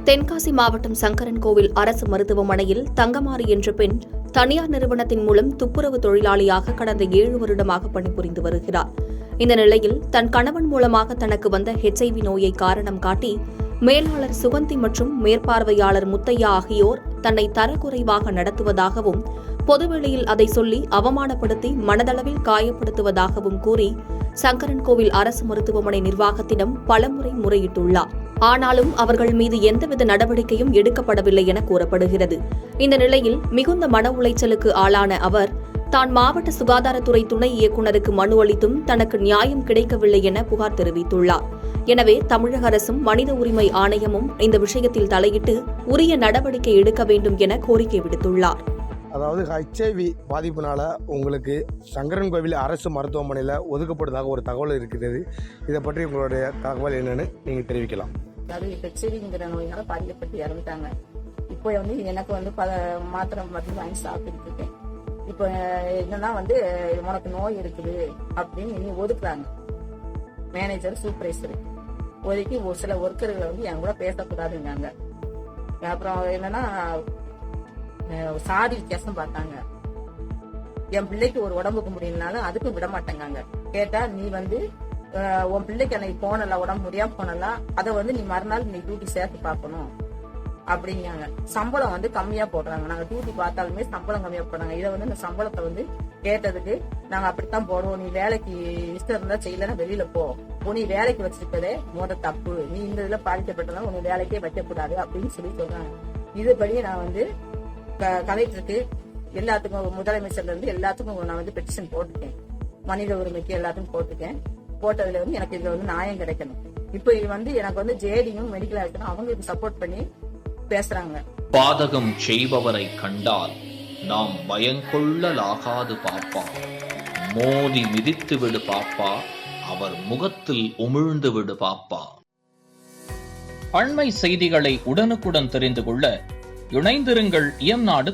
தென்காசி மாவட்டம் சங்கரன்கோவில் அரசு மருத்துவமனையில் தங்கமாரி என்ற பெண் தனியார் நிறுவனத்தின் மூலம் துப்புரவு தொழிலாளியாக கடந்த 7 வருடமாக பணிபுரிந்து வருகிறார். இந்த நிலையில் தன் கணவன் மூலமாக தனக்கு வந்த HIV நோயை காரணம் காட்டி மேலாளர் சுகந்தி மற்றும் மேற்பார்வையாளர் முத்தையா ஆகியோர் தன்னை தரக்குறைவாக நடத்துவதாகவும் பொதுவெளியில் அதை சொல்லி அவமானப்படுத்தி மனதளவில் காயப்படுத்துவதாகவும் கூறி சங்கரன்கோவில் அரசு மருத்துவமனை நிர்வாகத்திடம் பலமுறை முறையிட்டுள்ளார். ஆனாலும் அவர்கள் மீது எந்தவித நடவடிக்கையும் எடுக்கப்படவில்லை என கூறப்படுகிறது. இந்த நிலையில் மிகுந்த மன உளைச்சலுக்கு ஆளான அவர் தான் மாவட்ட சுகாதாரத்துறை துணை இயக்குநருக்கு மனு அளித்தும் தனக்கு நியாயம் கிடைக்கவில்லை என புகார் தெரிவித்துள்ளார். எனவே தமிழக அரசும் மனித உரிமை ஆணையமும் இந்த விஷயத்தில் தலையிட்டு உரிய நடவடிக்கை எடுக்க வேண்டும் என கோரிக்கை விடுத்துள்ளார். அதாவது HIV பாதிப்பினால உங்களுக்கு சங்கரன்கோவில் அரசு மருத்துவமனையில் ஒதுக்கப்படுவதாக ஒரு தகவல் இருக்கிறது. இதை பற்றி உங்களுடைய தகவல் என்னன்னு நீங்க தெரிவிக்கலாம். அது HIVங்கிற நோயினால பாதிக்கப்பட்டு இறந்துட்டாங்க. இப்போ எனக்கு பல மாத்திரை மருந்து வாங்கி சாப்பிட்டு இருக்கேன். இப்போ என்னன்னா உனக்கு நோய் இருக்குது அப்படின்னு நீ ஒதுக்குறாங்க. மேனேஜர் சூப்பர்வைசர் ஒதுக்கி ஒரு சில ஒர்க்கர்களை என் கூட பேசக்கூடாதுங்காங்க. அப்புறம் என்னன்னா சாதி வித்தியாசம் பார்த்தாங்க. என் பிள்ளைக்கு ஒரு உடம்புக்கு முடியலனாலும் அதுக்கும் விட மாட்டேங்காங்க. கேட்டா நீ உன் பிள்ளைக்கு அன்னைக்கு போனல உடம்பு முடியாம போனலாம் அதை நீ மறுநாள் நீ டியூட்டி சேர்த்து பார்க்கணும் அப்படிங்காங்க. சம்பளம் கம்மியா போடுறாங்க. நாங்க டியூட்டி பார்த்தாலுமே சம்பளம் கம்மியா போடுறாங்க. இதை இந்த சம்பளத்தை கேட்டதுக்கு நாங்க அப்படித்தான் போடுவோம். நீ வேலைக்கு இஷ்டம் இருந்தா செய்யலன்னா வெளியில போ. நீ வேலைக்கு வச்சிருக்கதே தப்பு. நீ இந்த இதுல பாதிக்கப்பட்டதா உன்னை வேலைக்கே வைக்கக்கூடாது அப்படின்னு சொல்றாங்க. இதுபடி நான் கலெக்டருக்கு எல்லாத்துக்கும் முதலமைச்சர்ல இருந்து எல்லாத்துக்கும் நான் பெட்டிஷன் போட்டிருக்கேன். மனித உரிமைக்கு எல்லாத்துக்கும் போட்டிருக்கேன். போட்டதுல எனக்கு இதுல நியாயம் கிடைக்கணும். இப்ப எனக்கு ஜேடியும் மெடிக்கல் ஆக்டரும் அவங்களுக்கு சப்போர்ட் பண்ணி பேசுறாங்க. பாதகம் செய்பவரை கண்டால் நாம் பயங்கொள்ளலாகாது பாப்பா, மோதி மிதித்து விடு பாப்பா, அவர் முகத்தில் உமிழ்ந்து விடு பாப்பா. அண்மை செய்திகளை உடனுக்குடன் தெரிந்து கொள்ள இணைந்திருங்கள் இயம்நாடு